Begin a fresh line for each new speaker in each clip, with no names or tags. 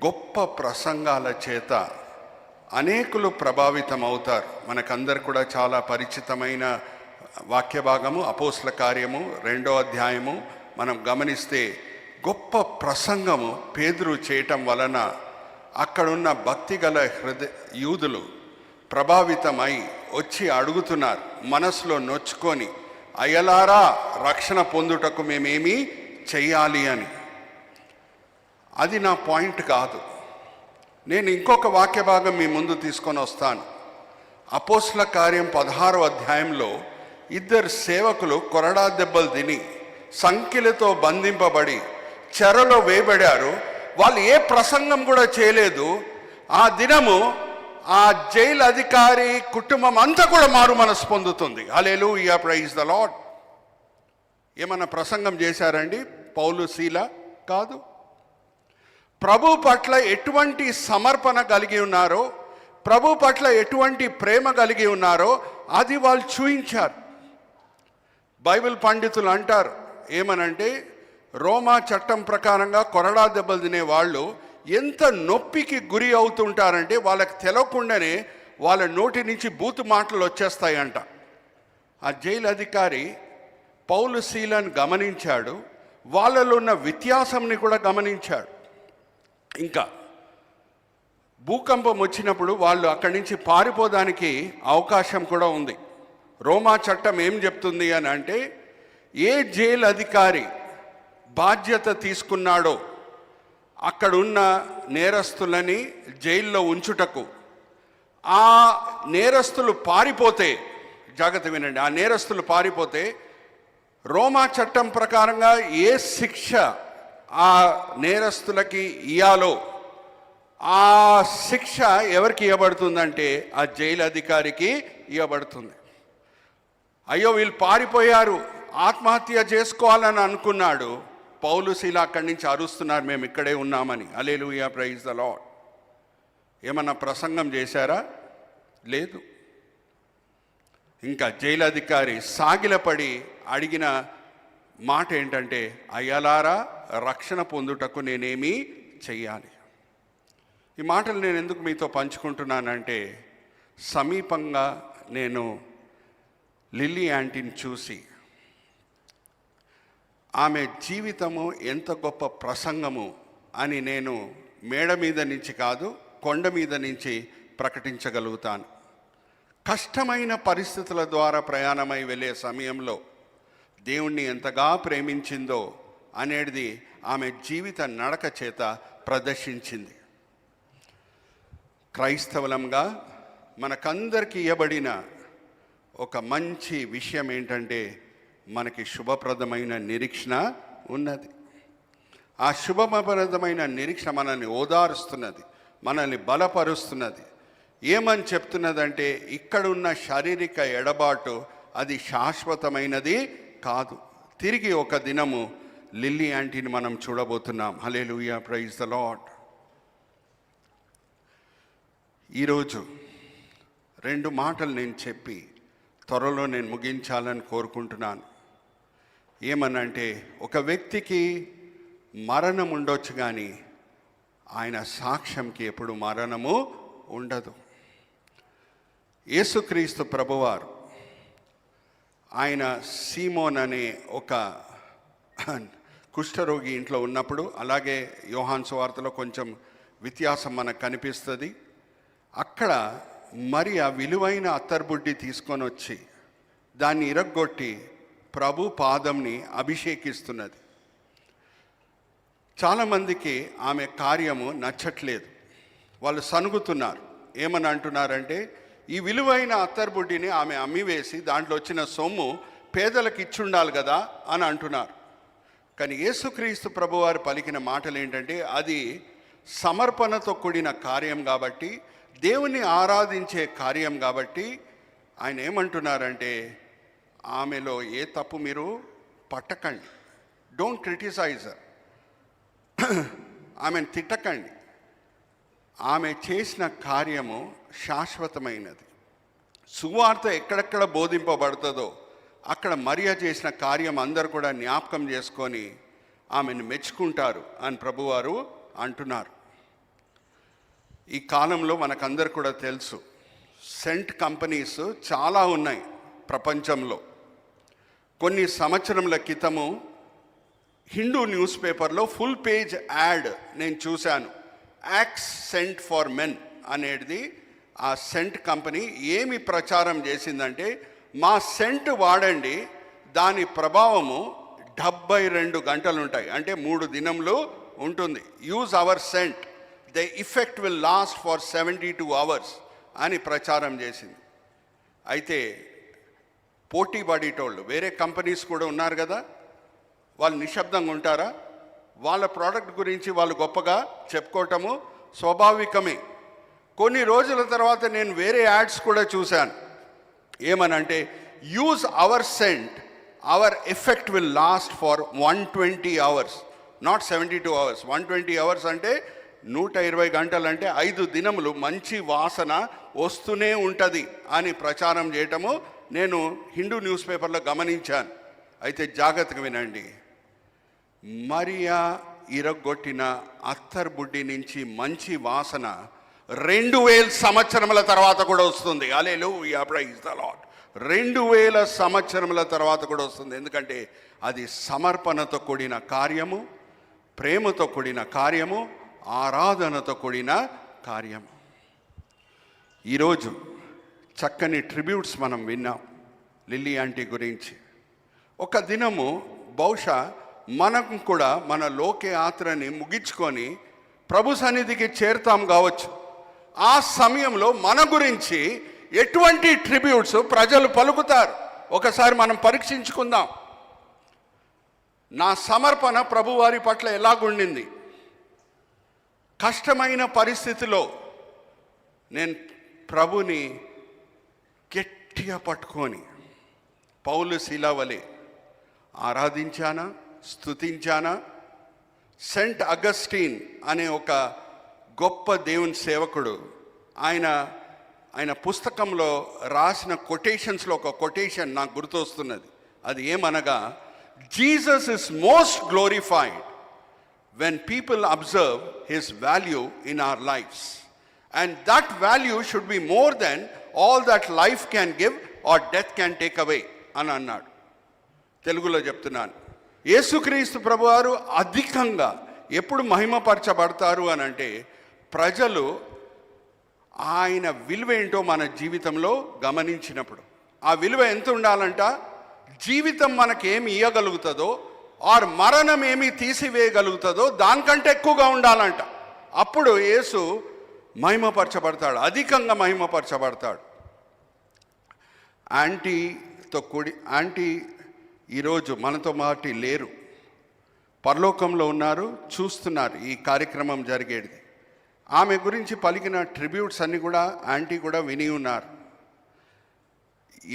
గొప్ప ప్రసంగాల చేత అనేకులు ప్రభావితం అవుతారు. మనకందరు కూడా చాలా పరిచితమైన వాక్య భాగము అపోస్తల కార్యము 2వ అధ్యాయము. మనం గమనిస్తే గొప్ప ప్రసంగము పేతురు చేయటం వలన అక్కడున్న భక్తి గల యూదులు ప్రభావితమై వచ్చి అడుగుతున్నారు, మనసులో నొచ్చుకొని, అయ్యలారా రక్షణ పొందుటకు మేమేమి చెయ్యాలి అని. అది నా పాయింట్ కాదు. నేను ఇంకొక వాక్య భాగం మీ ముందు తీసుకొని వస్తాను. అపోస్తల కార్యం 16వ అధ్యాయంలో 2 సేవకులు కొరడా దెబ్బలు తిని సంఖ్యలతో బంధింపబడి చెరలో వేయబడారు. వాళ్ళు ఏ ప్రసంగం కూడా చేయలేదు. ఆ దినము ఆ జైలు అధికారి కుటుంబం అంతా కూడా మారు మనసు పొందుతుంది. హల్లెలూయా, ప్రైజ్ ద లార్డ్. ఏమన్నా ప్రసంగం చేశారండి పౌలు శీల? కాదు. ప్రభు పట్ల ఎటువంటి సమర్పణ కలిగి ఉన్నారో, ప్రభు పట్ల ఎటువంటి ప్రేమ కలిగి ఉన్నారో అది వాళ్ళు చూయించారు. బైబిల్ పండితులు అంటారు ఏమనంటే, రోమా చట్టం ప్రకారంగా కొరడా దెబ్బలు తినే వాళ్ళు ఎంత నొప్పికి గురి అవుతుంటారంటే వాళ్ళకి తెలవకుండానే వాళ్ళ నోటి నుంచి బూతు మాటలు వచ్చేస్తాయంట. ఆ జైలు అధికారి పౌలు శీలను గమనించాడు, వాళ్ళలో ఉన్న వ్యత్యాసంని కూడా గమనించాడు. ఇంకా భూకంపం వచ్చినప్పుడు వాళ్ళు అక్కడి నుంచి పారిపోవడానికి అవకాశం కూడా ఉంది. రోమా చట్టం ఏం చెప్తుంది అని అంటే, ఏ జైలు అధికారి బాధ్యత తీసుకున్నాడో అక్కడున్న నేరస్తులని జైల్లో ఉంచుటకు, ఆ నేరస్తులు పారిపోతే, జాగ్రత్త వినండి, ఆ నేరస్తులు పారిపోతే రోమా చట్టం ప్రకారంగా ఏ శిక్ష ఆ నేరస్తులకి ఇయ్యాలో ఆ శిక్ష ఎవరికి ఇవ్వబడుతుందంటే ఆ జైలు అధికారికి ఇవ్వబడుతుంది. అయ్యో వీళ్ళు పారిపోయారు, ఆత్మహత్య చేసుకోవాలని అనుకున్నాడు. పౌలు శీల అక్కడి నుంచి అరుస్తున్నారు, మేము ఇక్కడే ఉన్నామని. హల్లెలూయా, ప్రైజ్ ద లార్డ్. ఏమన్నా ప్రసంగం చేశారా? లేదు. ఇంకా జైలు అధికారి సాగిలపడి అడిగిన మాట ఏంటంటే, అయ్యలారా రక్షణ పొందుటకు నేనేమి చెయ్యాలి? ఈ మాటలు నేను ఎందుకు మీతో పంచుకుంటున్నానంటే, సమీపంగా నేను లిల్లీ యాంటీని చూసి ఆమె జీవితము ఎంత గొప్ప ప్రసంగము అని నేను మేడ మీద నుంచి కాదు, కొండ మీద నుంచి ప్రకటించగలుగుతాను. కష్టమైన పరిస్థితుల ద్వారా ప్రయాణమై వెళ్ళే సమయంలో దేవుణ్ణి ఎంతగా ప్రేమించిందో అనేది ఆమె జీవిత నడక చేత ప్రదర్శించింది. క్రైస్తవులంగా మనకందరికీ ఇవ్వబడిన ఒక మంచి విషయం ఏంటంటే, మనకి శుభప్రదమైన నిరీక్షణ ఉన్నది. ఆ శుభప్రదమైన నిరీక్షణ మనల్ని ఓదారుస్తున్నది, మనల్ని బలపరుస్తున్నది. ఏమని చెప్తున్నదంటే, ఇక్కడున్న శారీరక ఎడబాటు అది శాశ్వతమైనది కాదు. తిరిగి ఒక దినము లిల్లీ యాంటీని మనం చూడబోతున్నాం. హల్లెలూయా, ప్రైజ్ ద లార్డ్. ఈరోజు 2 మాటలు నేను చెప్పి త్వరలో నేను ముగించాలని కోరుకుంటున్నాను. ఏమనంటే, ఒక వ్యక్తికి మరణం ఉండొచ్చు కానీ ఆయన సాక్ష్యంకి ఎప్పుడు మరణము ఉండదు. యేసుక్రీస్తు ప్రభువారు ఆయన సీమోన్ అనే ఒక కుష్ఠరోగి ఇంట్లో ఉన్నప్పుడు, అలాగే యోహాను సువార్తలో కొంచెం వ్యత్యాసం మనకు కనిపిస్తుంది. అక్కడ మరియ విలువైన అత్తర్బుడ్డి తీసుకొని వచ్చి దాన్ని ఇరగ్గొట్టి ప్రభు పాదంని అభిషేకిస్తున్నది. చాలామందికి ఆమె కార్యము నచ్చట్లేదు. వాళ్ళు సనుగుతున్నారు. ఏమని అంటున్నారంటే, ఈ విలువైన అత్తర్బుడ్డిని ఆమె అమ్మివేసి దాంట్లో వచ్చిన సొమ్ము పేదలకు ఇచ్చుండాలి కదా అని అంటున్నారు. కానీ యేసుక్రీస్తు ప్రభువారు పలికిన మాటలు ఏంటంటే, అది సమర్పణతో కూడిన కార్యం కాబట్టి, దేవుని ఆరాధించే కార్యం కాబట్టి ఆయన ఏమంటున్నారంటే, ఆమెలో ఏ తప్పు మీరు పట్టకండి, డోంట్ క్రిటిసైజ్, ఆమెను తిట్టకండి. ఆమె చేసిన కార్యము శాశ్వతమైనది. సువార్త ఎక్కడెక్కడ బోధింపబడుతుందో అక్కడ మరియ చేసిన కార్యం అందరూ కూడా జ్ఞాపకం చేసుకొని ఆమెను మెచ్చుకుంటారు అని ప్రభువారు అంటున్నారు. ఈ కాలంలో మనకందరు కూడా తెలుసు, సెంట్ కంపెనీస్ చాలా ఉన్నాయి ప్రపంచంలో. కొన్ని సంవత్సరముల క్రితము హిందూ న్యూస్ పేపర్లో ఫుల్ పేజ్ యాడ్ నేను చూశాను. యాక్స్ సెంట్ ఫర్ మెన్ అనేది ఆ సెంట్ కంపెనీ ఏమి ప్రచారం చేసిందంటే, మా సెంట్ వాడండి, దాని ప్రభావము 72 గంటలు ఉంటాయి, అంటే 3 దినములు ఉంటుంది. Use our scent, the effect will last for 72 hours అని ప్రచారం చేసింది. అయితే పోటీ పడేటోళ్ళు వేరే కంపెనీస్ కూడా ఉన్నారు కదా, వాళ్ళు నిశ్శబ్దంగా ఉంటారా? వాళ్ళ ప్రోడక్ట్ గురించి వాళ్ళు గొప్పగా చెప్పుకోవటము స్వాభావికమే. కొన్ని రోజుల తర్వాత నేను వేరే యాడ్స్ కూడా చూశాను. ఏమనంటే, use our scent, our effect will last for 120 hours, not 72 hours. 120 hours అంటే 120 గంటలు, అంటే 5 దినములు మంచి వాసన వస్తూనే ఉంటుంది అని ప్రచారం చేయటము నేను హిందూ న్యూస్ పేపర్లో గమనించాను. అయితే జాగ్రత్తగా వినండి, మరియా ఇరగొట్టిన అత్తర్ బుడ్డి నుంచి మంచి వాసన 2000 సంవత్సరముల తర్వాత కూడా వస్తుంది. హల్లెలూయా, ప్రైజ్ ది లార్డ్. 2000 సంవత్సరముల తర్వాత కూడా వస్తుంది. ఎందుకంటే అది సమర్పణతో కూడిన కార్యము, ప్రేమతో కూడిన కార్యము, ఆరాధనతో కూడిన కార్యము. ఈరోజు చక్కని ట్రిబ్యూట్స్ మనం విన్నాం లిల్లీ ఆంటీ గురించి. ఒక దినము బహుశా మనం కూడా మన లోకయాత్రని ముగించుకొని ప్రభు సన్నిధికి చేరుతాం కావచ్చు. ఆ సమయంలో మన గురించి ఎటువంటి ట్రిబ్యూట్స్ ప్రజలు పలుకుతారు ఒకసారి మనం పరీక్షించుకుందాం. నా సమర్పణ ప్రభువారి పట్ల ఎలాగుండింది? కష్టమైన పరిస్థితిలో నేను ప్రభుని గట్టిగా పట్టుకొని పౌలు శీల వలె ఆరాధించానా, స్తుతించానా? సెంట్ అగస్టిన్ అనే ఒక గొప్ప దేవుని సేవకుడు, ఆయన పుస్తకంలో రాసిన కొటేషన్స్లో ఒక కొటేషన్ నాకు గుర్తొస్తున్నది. అది ఏమనగా, Jesus is most glorified when people observe his value in our lifes, and that value should be more than all that life can give or death can take away అని అన్నాడు. తెలుగులో చెప్తున్నాను, యేసుక్రీస్తు ప్రభువారు అధికంగా ఎప్పుడు మహిమపరచబడతారు అని అంటే, ప్రజలు ఆయన విలువ ఏంటో మన జీవితంలో గమనించినప్పుడు. ఆ విలువ ఎంత ఉండాలంట? జీవితం మనకేమి ఇవ్వగలుగుతుందో ఆర్ మరణం ఏమి తీసివేయగలుగుతుందో దానికంటే ఎక్కువగా ఉండాలంట. అప్పుడు యేసు మహిమపరచబడతాడు, అధికంగా మహిమపరచబడతాడు. ఆంటీ ఈరోజు మనతో మాటి లేరు, పరలోకంలో ఉన్నారు, చూస్తున్నారు ఈ కార్యక్రమం జరిగేది. ఆమె గురించి పలికిన ట్రిబ్యూట్స్ అన్నీ కూడా ఆంటీ కూడా విని ఉన్నారు.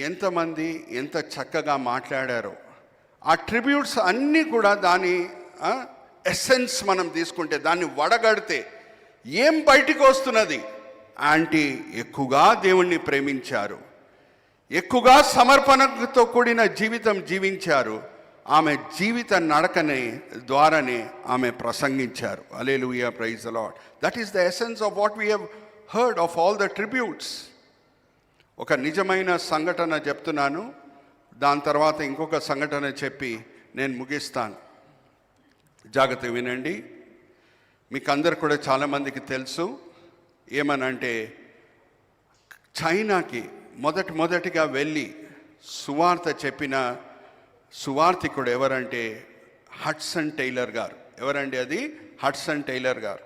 ఎంతమంది ఎంత చక్కగా మాట్లాడారో. ఆ ట్రిబ్యూట్స్ అన్నీ కూడా దాని ఎసెన్స్ మనం తీసుకుంటే, దాన్ని వడగడితే ఏం బయటికి వస్తున్నది? ఆంటీ ఎక్కువగా దేవుణ్ణి ప్రేమించారు, ఎక్కువగా సమర్పణతో కూడిన జీవితం జీవించారు. ఆమె జీవిత నడకని ద్వారానే ఆమె ప్రసంగించారు. Hallelujah, praise the Lord. That is the essence of what we have heard of all the tributes. ఒక నిజమైన సంఘటన చెప్తున్నాను, దాని తర్వాత ఇంకొక సంఘటన చెప్పి నేను ముగిస్తాను. జాగ్రత్తగా వినండి. మీకు అందరు కూడా చాలామందికి తెలుసు, ఏమనంటే చైనాకి మొదటిగా వెళ్ళి సువార్త చెప్పిన సువార్థికుడు ఎవరంటే హడ్సన్ టైలర్ గారు. ఎవరండి అది? హడ్సన్ టైలర్ గారు.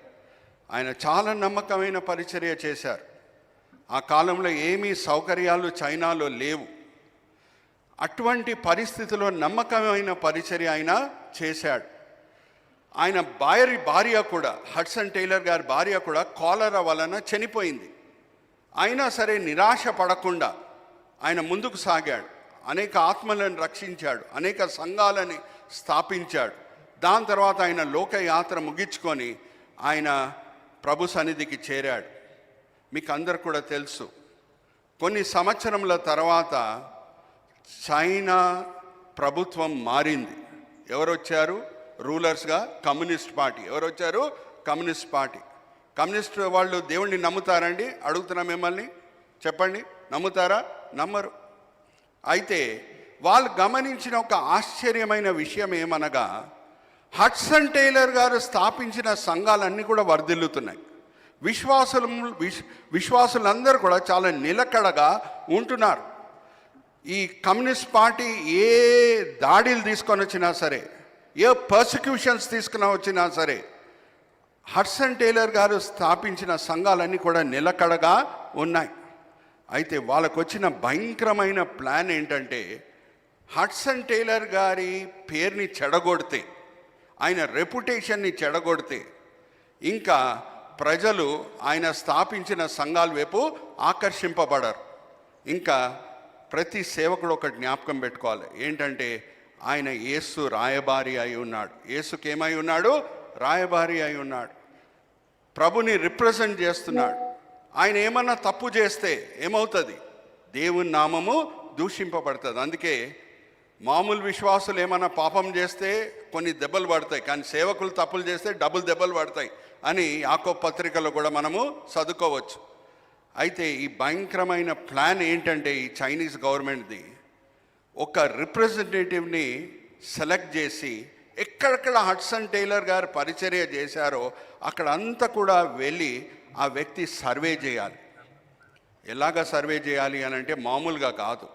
ఆయన చాలా నమ్మకమైన పరిచర్య చేశారు. ఆ కాలంలో ఏమీ సౌకర్యాలు చైనాలో లేవు. అటువంటి పరిస్థితిలో నమ్మకమైన పరిచర్య ఆయన చేశాడు. ఆయన భార్య కూడా, హడ్సన్ టైలర్ గారి భార్య కూడా కాలరా వలన చనిపోయింది. అయినా సరే నిరాశ పడకుండా ఆయన ముందుకు సాగాడు. అనేక ఆత్మలను రక్షించాడు, అనేక సంఘాలని స్థాపించాడు. దాని తర్వాత ఆయన లోకయాత్ర ముగించుకొని ఆయన ప్రభు సన్నిధికి చేరాడు. మీకు అందరు కూడా తెలుసు, కొన్ని సంవత్సరముల తర్వాత చైనా ప్రభుత్వం మారింది. ఎవరు వచ్చారు రూలర్స్గా? Communist party. ఎవరు వచ్చారు? Communist party. కమ్యూనిస్ట్ వాళ్ళు దేవుణ్ణి నమ్ముతారండి? అడుగుతున్నా మిమ్మల్ని, చెప్పండి, నమ్ముతారా? నమ్మరు. అయితే వాళ్ళు గమనించిన ఒక ఆశ్చర్యమైన విషయం ఏమనగా, హడ్సన్ టైలర్ గారు స్థాపించిన సంఘాలన్నీ కూడా వర్ధిల్లుతున్నాయి. విశ్వాసులందరూ కూడా చాలా నిలకడగా ఉంటున్నారు. ఈ కమ్యూనిస్ట్ పార్టీ ఏ దాడులు తీసుకొని వచ్చినా సరే, ఏ పర్సిక్యూషన్స్ తీసుకుని వచ్చినా సరే, హడ్సన్ టైలర్ గారు స్థాపించిన సంఘాలన్నీ కూడా నిలకడగా ఉన్నాయి. అయితే వాళ్ళకు వచ్చిన భయంకరమైన ప్లాన్ ఏంటంటే, హడ్సన్ టైలర్ గారి పేరుని చెడగొడితే, ఆయన రెప్యుటేషన్ని చెడగొడితే, ఇంకా ప్రజలు ఆయన స్థాపించిన సంఘాల వైపు ఆకర్షింపబడరు. ఇంకా ప్రతి సేవకుడు ఒక జ్ఞాపకం పెట్టుకోవాలి, ఏంటంటే ఆయన యేసు రాయబారి అయి ఉన్నాడు. యేసుకేమై ఉన్నాడు? రాయబారి అయి ఉన్నాడు. ప్రభుని రిప్రజెంట్ చేస్తున్నాడు. ఆయన ఏమన్నా తప్పు చేస్తే ఏమవుతుంది? దేవుని నామము దూషింపబడుతుంది. అందుకే మామూలు విశ్వాసులు ఏమన్నా పాపం చేస్తే కొన్ని దెబ్బలు పడతాయి, కానీ సేవకులు తప్పులు చేస్తే డబుల్ దెబ్బలు పడతాయి అని యాకోబు పత్రికలో కూడా మనము చదువుకోవచ్చు. అయితే ఈ భయంకరమైన ప్లాన్ ఏంటంటే, ఈ చైనీస్ గవర్నమెంట్ది ఒక రిప్రజెంటేటివ్ని సెలెక్ట్ చేసి ఎక్కడెక్కడ హడ్సన్ టైలర్ గారు పరిచర్య చేశారో అక్కడ అంతా కూడా వెళ్ళి ఆ వ్యక్తి సర్వే చేయాలి. ఎలాగ సర్వే చేయాలి అని అంటే మామూలుగా కాదు,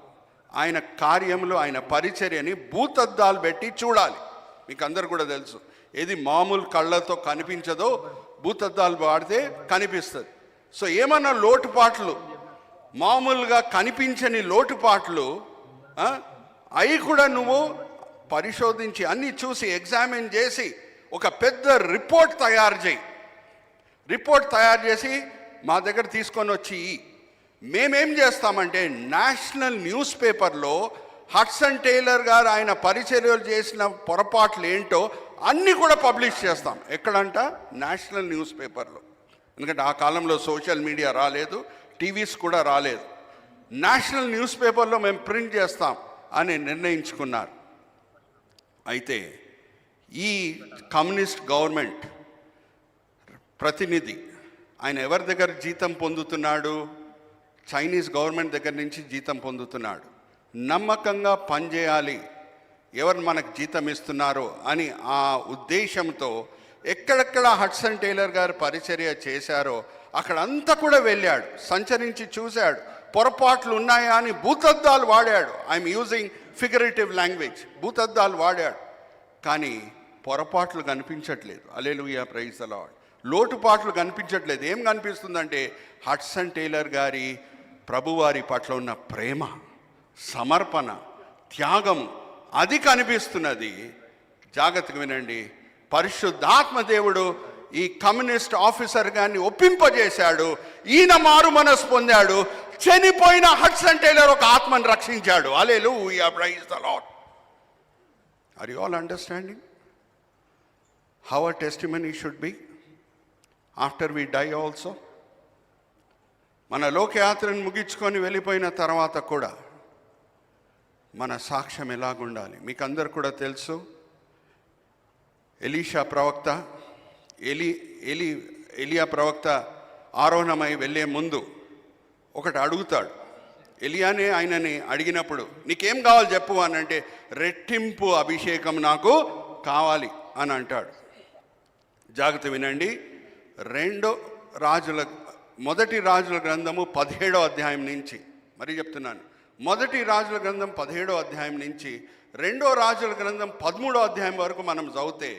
ఆయన కార్యములు, ఆయన పరిచర్యని భూతద్దాలు పెట్టి చూడాలి. మీకు అందరు కూడా తెలుసు, ఏది మామూలు కళ్ళతో కనిపించదో భూతద్దాలు వాడితే కనిపిస్తుంది. సో ఏమన్నా లోటుపాట్లు, మామూలుగా కనిపించని లోటుపాట్లు అవి కూడా నువ్వు పరిశోధించి అన్నీ చూసి ఎగ్జామిన్ చేసి ఒక పెద్ద రిపోర్ట్ తయారు చేయి. రిపోర్ట్ తయారు చేసి మా దగ్గర తీసుకొని వచ్చి మేమేం చేస్తామంటే, నేషనల్ న్యూస్ పేపర్లో హడ్సన్ టైలర్ గారు ఆయన పరిచర్యలు చేసిన పొరపాట్లు ఏంటో అన్నీ కూడా పబ్లిష్ చేస్తాం. ఎక్కడంట? నేషనల్ న్యూస్ పేపర్లో. ఎందుకంటే ఆ కాలంలో సోషల్ మీడియా రాలేదు, టీవీస్ కూడా రాలేదు. నేషనల్ న్యూస్ పేపర్లో మేము ప్రింట్ చేస్తాం అని నిర్ణయించుకున్నారు. అయితే ఈ కమ్యూనిస్ట్ గవర్నమెంట్ ప్రతినిధి ఆయన ఎవరి దగ్గర జీతం పొందుతున్నాడు? చైనీస్ గవర్నమెంట్ దగ్గర నుంచి జీతం పొందుతున్నాడు. నమ్మకంగా పనిచేయాలి, ఎవరు మనకు జీతం ఇస్తున్నారో అని ఆ ఉద్దేశంతో ఎక్కడెక్కడ హడ్సన్ టైలర్ గారు పరిచర్య చేశారో అక్కడంతా కూడా వెళ్ళాడు, సంచరించి చూశాడు. పొరపాట్లు ఉన్నాయా అని భూతద్దాలు వాడాడు. I'm using figurative language. భూతద్దాలు వాడాడు, కానీ పొరపాట్లు కనిపించట్లేదు. Hallelujah, praise the Lord. లోటుపాట్లు కనిపించట్లేదు. ఏం కనిపిస్తుందంటే, హడ్సన్ టైలర్ గారి ప్రభువారి పట్ల ఉన్న ప్రేమ, సమర్పణ, త్యాగము, అది కనిపిస్తున్నది. జాగ్రత్తగా వినండి, పరిశుద్ధాత్మ దేవుడు ఈ కమ్యూనిస్ట్ ఆఫీసర్ గారిని ఒప్పింపజేశాడు. ఈయన మారు మనసు పొందాడు. చనిపోయిన హడ్సన్ టైలర్ ఒక ఆత్మను రక్షించాడు. Hallelujah, praise the Lord. Are you all understanding how our testimony should be after we die also? మన లోకయాత్రను ముగించుకొని వెళ్ళిపోయిన తర్వాత కూడా మన సాక్ష్యం ఎలాగుండాలి? మీకు అందరు కూడా తెలుసు, ఎలీషా ప్రవక్త ఎలియా ప్రవక్త ఆరోహణమై వెళ్ళే ముందు ఒకటి అడుగుతాడు. ఎలియానే ఆయనని అడిగినప్పుడు, నీకేం కావాలి చెప్పు అని అంటే, రెట్టింపు అభిషేకం నాకు కావాలి అని అంటాడు. జాగ్రత్త వినండి, మొదటి రాజుల గ్రంథము 17వ అధ్యాయం నుంచి, మరీ చెప్తున్నాను, మొదటి రాజుల గ్రంథం 17వ అధ్యాయం నుంచి 2వ రాజుల గ్రంథం 13వ అధ్యాయం వరకు మనం చదివితే,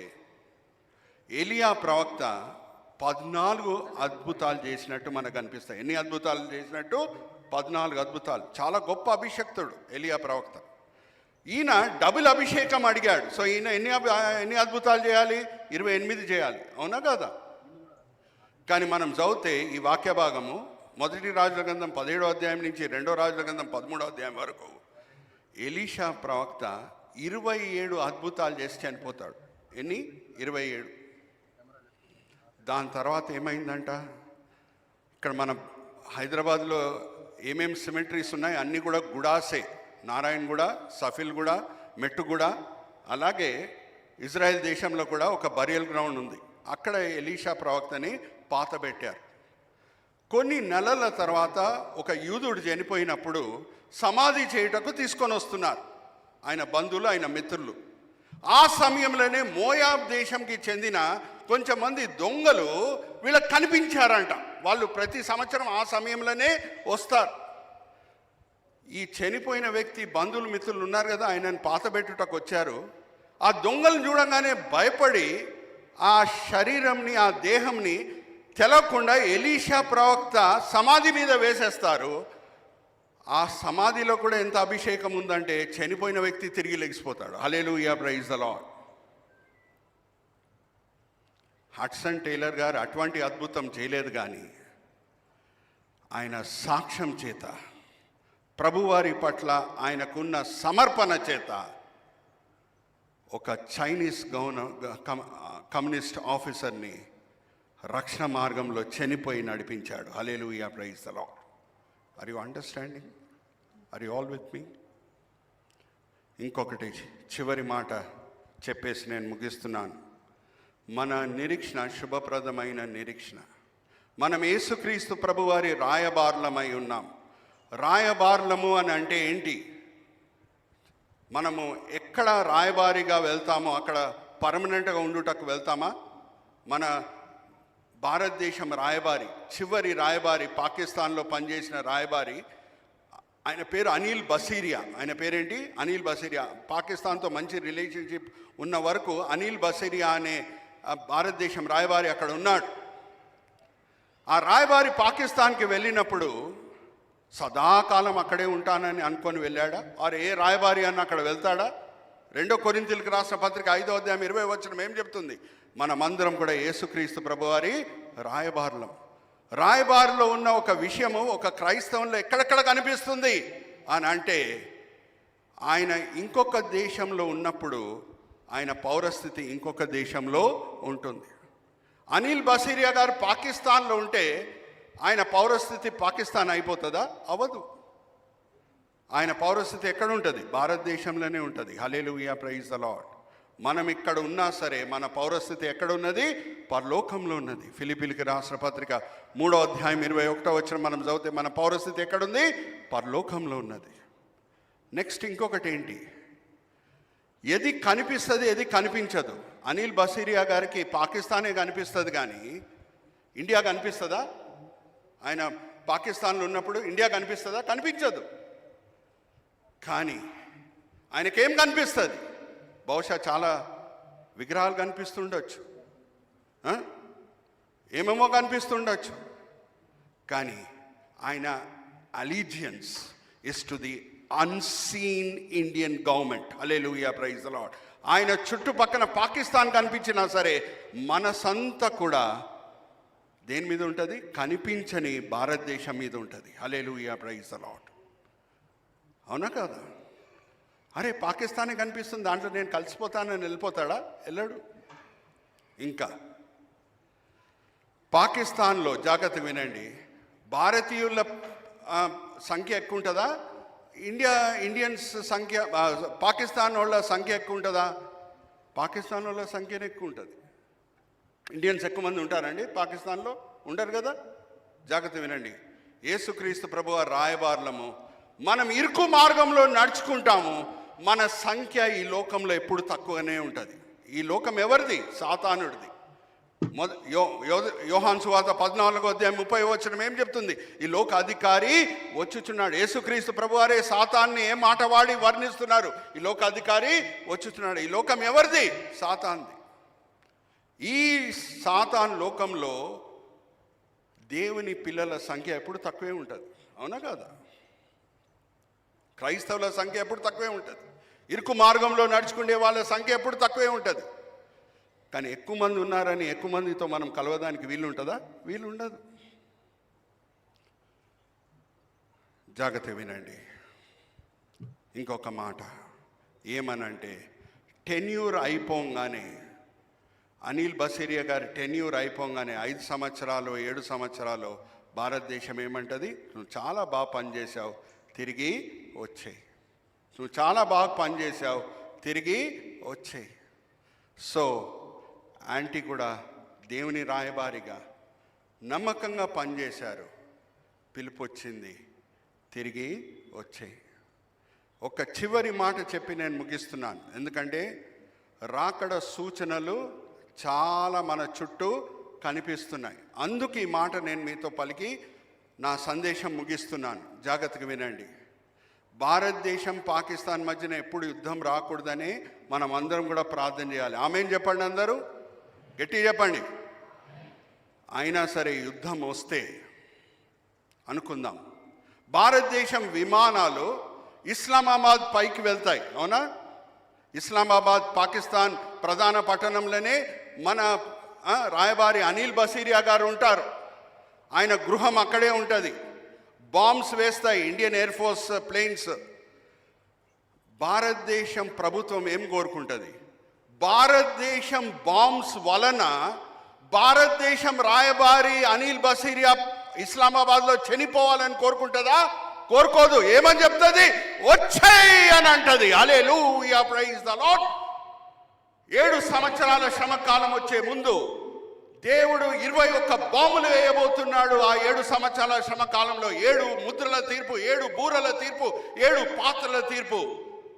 ఎలియా ప్రవక్త 14 అద్భుతాలు చేసినట్టు మనకు అనిపిస్తాయి. ఎన్ని అద్భుతాలు చేసినట్టు? 14 అద్భుతాలు. చాలా గొప్ప అభిషక్తుడు ఎలియా ప్రవక్త. ఈయన డబుల్ అభిషేకం అడిగాడు. సో ఈయన ఎన్ని అద్భుతాలు చేయాలి? 28 చేయాలి, అవునా కదా? కానీ మనం చదివితే ఈ వాక్య భాగము మొదటి రాజుల గ్రంథం 17వ అధ్యాయం నుంచి 2వ రాజుల గ్రంథం 13వ అధ్యాయం వరకు ఎలీషా ప్రవక్త 27 అద్భుతాలు చేసి చనిపోతాడు. ఎన్ని? 27. దాని తర్వాత ఏమైందంట, ఇక్కడ మన హైదరాబాద్లో ఏమేమి సిమెట్రీస్ ఉన్నాయి అన్నీ కూడా గుడాసే. నారాయణగూడ, సఫిల్గూడ, మెట్టుగూడ, అలాగే ఇజ్రాయెల్ దేశంలో కూడా ఒక బరియల్ గ్రౌండ్ ఉంది. అక్కడ ఎలీషా ప్రవక్తని పాతబెట్టారు. కొన్ని నెలల తర్వాత ఒక యూదుడు చనిపోయినప్పుడు సమాధి చేయుటకు తీసుకొని వస్తున్నారు ఆయన బంధువులు, ఆయన మిత్రులు. ఆ సమయంలోనే మోయాబ్ దేశంకి చెందిన కొంచెంమంది దొంగలు వీళ్ళకి కనిపించారంట. వాళ్ళు ప్రతి సంవత్సరం ఆ సమయంలోనే వస్తారు. ఈ చనిపోయిన వ్యక్తి బంధువులు, మిత్రులు ఉన్నారు కదా, ఆయనను పాతబెట్టుటకు వచ్చారు. ఆ దొంగలను చూడంగానే భయపడి ఆ శరీరంని, ఆ దేహంని తెలవకుండా ఎలీషా ప్రవక్త సమాధి మీద వేసేస్తారు. ఆ సమాధిలో కూడా ఎంత అభిషేకం ఉందంటే చనిపోయిన వ్యక్తి తిరిగి లెగిసిపోతాడు. Hallelujah, praise the Lord. Hudson Taylor గారు అటువంటి అద్భుతం చేయలేదు, కానీ ఆయన సాక్ష్యం చేత, ప్రభువారి పట్ల ఆయనకున్న సమర్పణ చేత ఒక చైనీస్ కమ్యూనిస్ట్ ఆఫీసర్ని రక్షణ మార్గంలో చనిపోయి నడిపించాడు. Hallelujah, praise the Lord. Are you understanding? Are you all with me? ఇంకొకటి చివరి మాట చెప్పేసి నేను ముగిస్తున్నాను. మన నిరీక్షణ శుభప్రదమైన నిరీక్షణ. మనం యేసుక్రీస్తు ప్రభువారి రాయబారులమై ఉన్నాం. రాయబారులము అని అంటే ఏంటి? మనము ఎక్కడ రాయబారిగా వెళ్తామో అక్కడ పర్మనెంట్గా ఉండుటకు వెళ్తామా? మన భారతదేశం రాయబారి, చివరి రాయబారి, పాకిస్తాన్లో పనిచేసిన రాయబారి, ఆయన పేరు అనిల్ బసీరియా. ఆయన పేరేంటి? అనిల్ బసీరియా. పాకిస్తాన్తో మంచి రిలేషన్షిప్ ఉన్న వరకు అనిల్ బసీరియా అనే భారతదేశం రాయబారి అక్కడ ఉన్నాడు. ఆ రాయబారి పాకిస్తాన్కి వెళ్ళినప్పుడు సదాకాలం అక్కడే ఉంటానని అనుకొని వెళ్ళాడా? ఆరు ఏ రాయబారి అన్న అక్కడ వెళ్తాడా? 2 కొరింథీయులకు రాసిన పత్రిక 5వ అధ్యాయం 20వ వచనం ఏం చెప్తుంది? మనమందరం కూడా యేసుక్రీస్తు ప్రభువారి రాయబారులం. రాయబారులో ఉన్న ఒక విషయము ఒక క్రైస్తవంలో ఎక్కడెక్కడ కనిపిస్తుంది అని అంటే, ఆయన ఇంకొక దేశంలో ఉన్నప్పుడు ఆయన పౌరస్థితి ఇంకొక దేశంలో ఉంటుంది. అనిల్ బసీరియా గారు పాకిస్తాన్లో ఉంటే ఆయన పౌరస్థితి పాకిస్తాన్ అయిపోతుందా? అవ్వదు. ఆయన పౌరస్థితి ఎక్కడ ఉంటుంది? భారతదేశంలోనే ఉంటుంది. హల్లెలూయా, ప్రైజ్ ద లార్డ్. మనం ఇక్కడ ఉన్నా సరే మన పౌరస్థితి ఎక్కడ ఉన్నది? పరలోకంలో ఉన్నది. ఫిలిప్పీయులకు రాసిన పత్రిక 3వ అధ్యాయం 21వ వచనం మనం చదివితే మన పౌరస్థితి ఎక్కడుంది? పరలోకంలో ఉన్నది. నెక్స్ట్ ఇంకొకటి ఏంటి? ఏది కనిపిస్తుంది, ఏది కనిపించదు. అనిల్ బసీరియా గారికి పాకిస్తానే కనిపిస్తుంది, కానీ ఇండియా కనిపిస్తుందా? ఆయన పాకిస్తాన్లో ఉన్నప్పుడు ఇండియా కనిపిస్తుందా? కనిపించదు. కానీ ఆయనకేం కనిపిస్తుంది? బహుశా చాలా విగ్రహాలు కనిపిస్తుండొచ్చు, ఏమేమో కనిపిస్తుండొచ్చు, కానీ ఆయన allegiance is to the unseen Indian government. Hallelujah, praise the Lord. ఆయన చుట్టుపక్కన పాకిస్తాన్ కనిపించినా సరే మనసంతా కూడా దేని మీద ఉంటుంది? కనిపించని భారతదేశం మీద ఉంటుంది. హల్లెలూయా, ప్రైజ్ ద లార్డ్. అవునా కాదా? అరే పాకిస్తానే కనిపిస్తుంది, దాంట్లో నేను కలిసిపోతానని వెళ్ళిపోతాడా? వెళ్ళాడు. ఇంకా పాకిస్తాన్లో జాగ్రత్త వినండి, భారతీయుల సంఖ్య ఎక్కువ ఉంటుందా? ఇండియన్స్ సంఖ్య, పాకిస్తాన్ వాళ్ళ సంఖ్య ఎక్కువ ఉంటుందా? పాకిస్తాన్ వాళ్ళ సంఖ్యనే ఎక్కువ ఉంటుంది. ఇండియన్స్ ఎక్కువ మంది ఉంటారండి పాకిస్తాన్లో? ఉండరు కదా. జాగ్రత్త వినండి, యేసుక్రీస్తు ప్రభువారి రాయబారులము. మనం ఇరుకు మార్గంలో నడుచుకుంటాము. మన సంఖ్య ఈ లోకంలో ఎప్పుడు తక్కువనే ఉంటుంది. ఈ లోకం ఎవరిది? సాతానుడిది. యోహాను సువార్త 14వ అధ్యాయం 30వ వచనం ఏం చెప్తుంది? ఈ లోక అధికారి వచ్చుచున్నాడు. యేసుక్రీస్తు ప్రభువారే సాతాన్ని ఏ మాట వాడి వర్ణిస్తున్నారు? ఈ లోక అధికారి వచ్చుచున్నాడు. ఈ లోకం ఎవరిది? సాతాన్ది. ఈ సాతాన్ లోకంలో దేవుని పిల్లల సంఖ్య ఎప్పుడు తక్కువే ఉంటుంది. అవునా కాదా? క్రైస్తవుల సంఖ్య ఎప్పుడు తక్కువే ఉంటుంది. ఇరుకు మార్గంలో నడుచుకునే వాళ్ళ సంఖ్య ఎప్పుడు తక్కువే ఉంటుంది. కానీ ఎక్కువ మంది ఉన్నారని ఎక్కువ మందితో మనం కలవడానికి వీలు ఉంటుందా? వీలు ఉండదు. జాగ్రత్త వినండి. ఇంకొక మాట ఏమనంటే, టెన్యూర్ అయిపోగానే, అనిల్ బసీరియా గారి టెన్యూర్ అయిపోగానే 5 సంవత్సరాలు 7 సంవత్సరాలు భారతదేశం ఏమంటుంది? నువ్వు చాలా బాగా పనిచేసావు, తిరిగి వచ్చేయి. నువ్వు చాలా బాగా పనిచేసావు, తిరిగి వచ్చేయి. సో యాంటీ కూడా దేవుని రాయబారిగా నమ్మకంగా పనిచేశారు. పిలుపు వచ్చింది, తిరిగి వచ్చేయి. ఒక చివరి మాట చెప్పి నేను ముగిస్తున్నాను. ఎందుకంటే రాకడ సూచనలు చాలా మన చుట్టూ కనిపిస్తున్నాయి. అందుకు ఈ మాట నేను మీతో పలికి నా సందేశం ముగిస్తున్నాను. జాగ్రత్తగా వినండి. భారతదేశం పాకిస్తాన్ మధ్యన ఎప్పుడు యుద్ధం రాకూడదని మనం అందరం కూడా ప్రార్థన చేయాలి. ఆమేన్ చెప్పండి, అందరూ గట్టిగా చెప్పండి. అయినా సరే యుద్ధం వస్తే అనుకుందాం, భారతదేశం విమానాలు ఇస్లామాబాద్ పైకి వెళ్తాయి, అవునా? ఇస్లామాబాద్ పాకిస్తాన్ ప్రధాన పట్టణంలోనే మన రాయబారి అనిల్ బసీరియా గారు ఉంటారు. ఆయన గృహం అక్కడే ఉంటుంది. బాంబ్స్ వేస్తాయి ఇండియన్ ఎయిర్ ఫోర్స్ ప్లేన్స్. భారతదేశం ప్రభుత్వం ఏం కోరుకుంటుంది? భారతదేశం బాంబ్స్ వలన భారతదేశం రాయబారి అనిల్ బసీరియా ఇస్లామాబాద్లో చనిపోవాలని కోరుకుంటుందా? కోరుకోదు. ఏమని చెప్తుంది? వచ్చేయ్ అని అంటది. హల్లెలూయా, ప్రైజ్ ద లార్డ్. 7 సంవత్సరాల శ్రమకాలం వచ్చే ముందు దేవుడు 21 బాంబులు వేయబోతున్నాడు. ఆ 7 సంవత్సరాల శ్రమకాలంలో 7 ముద్రల తీర్పు, 7 బూరల తీర్పు, 7 పాత్రల తీర్పు.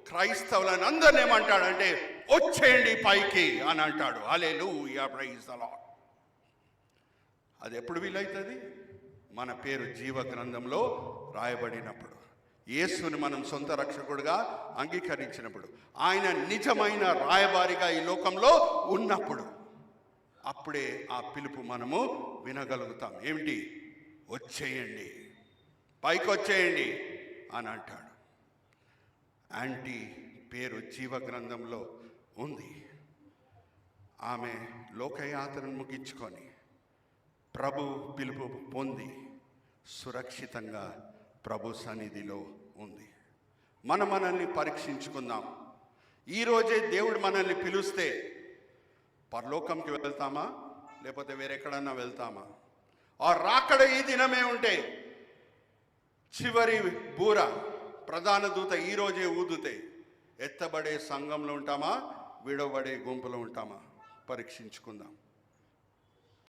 క్రైస్తవులను అందరిని ఏమంటాడంటే వచ్చేయండి పైకి అని అంటాడు. హల్లెలూయా, ప్రైజ్ ద లార్డ్. అది ఎప్పుడు వీలవుతుంది? మన పేరు జీవ గ్రంథంలో రాయబడినప్పుడు, యేసుని మనం సొంత రక్షకుడిగా అంగీకరించినప్పుడు, ఆయన నిజమైన రాయబారిగా ఈ లోకంలో ఉన్నప్పుడు, అప్పుడే ఆ పిలుపు మనము వినగలుగుతాం. ఏమిటి? వచ్చేయండి, పైకి వచ్చేయండి అని అంటాడు. యాంటీ పేరు జీవ గ్రంథంలో ఉంది. ఆమె లోకయాత్రను ముగించుకొని ప్రభు పిలుపు పొంది సురక్షితంగా ప్రభు సన్నిధిలో ఉంది. మనల్ని పరీక్షించుకుందాం. ఈరోజే దేవుడు మనల్ని పిలుస్తే పరలోకంకి వెళ్తామా, లేకపోతే వేరెక్కడన్నా వెళ్తామా? ఆ రాకడ ఈ దినమే ఉంటే చివరి బూర ప్రధాన దూత ఈరోజే ఊదితే ఎత్తబడే సంఘంలో ఉంటామా, విడవబడే గుంపులో ఉంటామా? పరీక్షించుకుందాం.